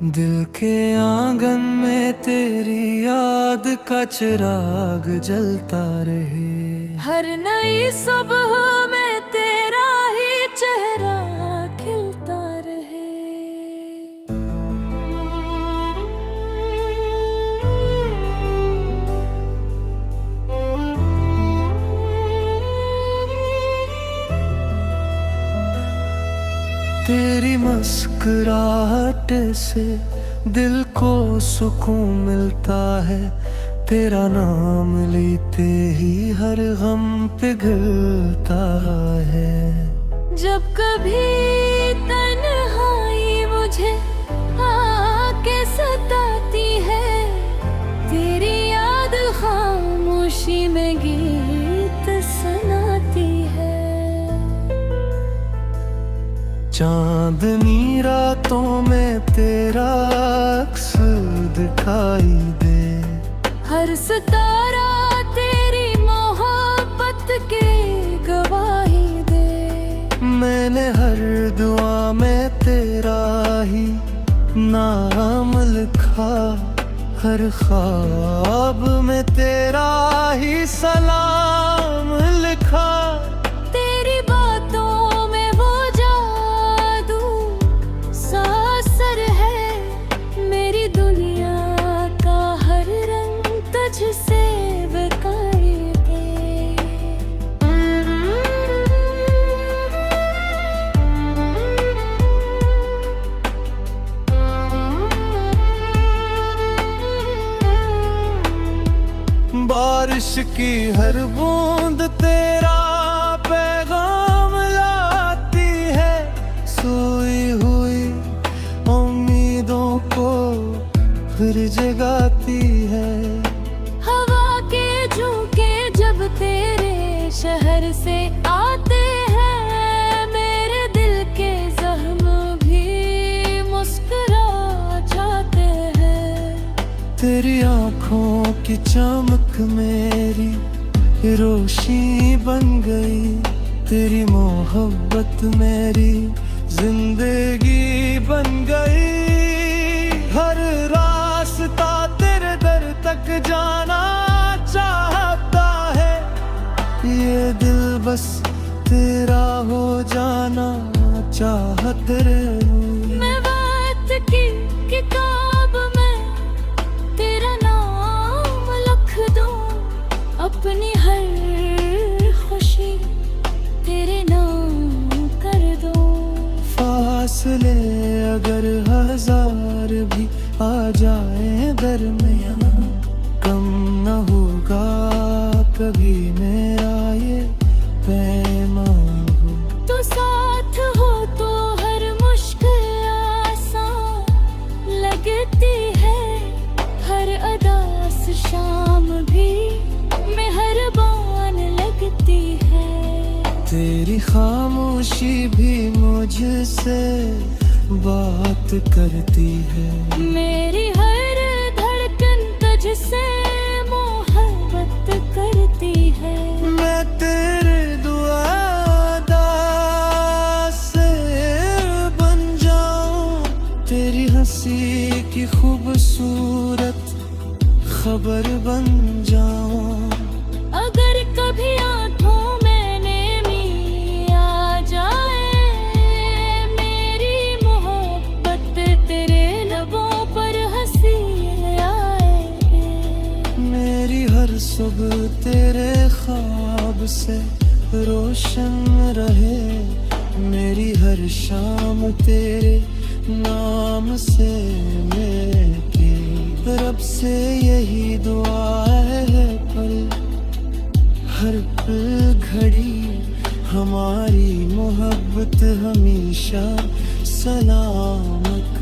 दिल के आंगन में तेरी याद का चिराग जलता रहे। हर नई सुबह में तेरा ही चेहरा खिलता रहे। तेरी मुस्कुराहट से दिल को सुकून मिलता है। तेरा नाम लेते ही हर गम पिघलता है। जब कभी तन्हाई मुझे आके सताती है, तेरी याद खामोशी में गीत सुनाती है। चांदनी रातों में तेरा अक्स दिखाई दे। हर सितारा तेरी मोहब्बत के गवाही दे। मैंने हर दुआ में तेरा ही नाम लिखा। हर ख्वाब में तेरा ही सलाम लिखा। तेरी बातों में वो जादू सा असर है। मेरी दुनिया का हर रंग तुझसे बेकायदे। बारिश की हर बूंद तेरा पैगाम लाती है। सोई हुई उम्मीदों को फिर जगाती है। हवा के झोंके जब तेरे शहर से आते हैं, मेरे दिल के जख्म भी मुस्कुरा जाते हैं। तेरी आँखों की चमक मेरी रोशनी बन गई। तेरी मोहब्बत मेरी जिंदगी बन गई। हर रास्ता तेरे दर तक जाना चाहता है। ये दिल बस तेरा हो जाना चाहते रहे। मैं बात की किताब में तेरा नाम लिख दूं। अपनी हर खुशी तेरे नाम कर दूं। फासले अगर हजार भी आ जाए दरमियां, कम न होगा कभी मेरा ये पैमान हो। तो साथ हो तो हर मुश्किल आसान लगती है। हर अदास शाम भी मेहरबान लगती है। तेरी खामोशी भी मुझसे बात करती है। मेरी हर धड़कन तुझसे मोहब्बत करती है। मैं तेरे दुआदा से बन जाऊं। तेरी हंसी की खूबसूरत खबर बन जाऊं। अगर कभी आंखों में नमी आ जाए, मेरी मोहब्बत तेरे लबों पर हंसी आए। मेरी हर सुबह तेरे ख्वाब से रोशन रहे। मेरी हर शाम तेरे नाम से मेरी रब से यही दुआ है। पल हर पल घड़ी हमारी मोहब्बत हमेशा सलामत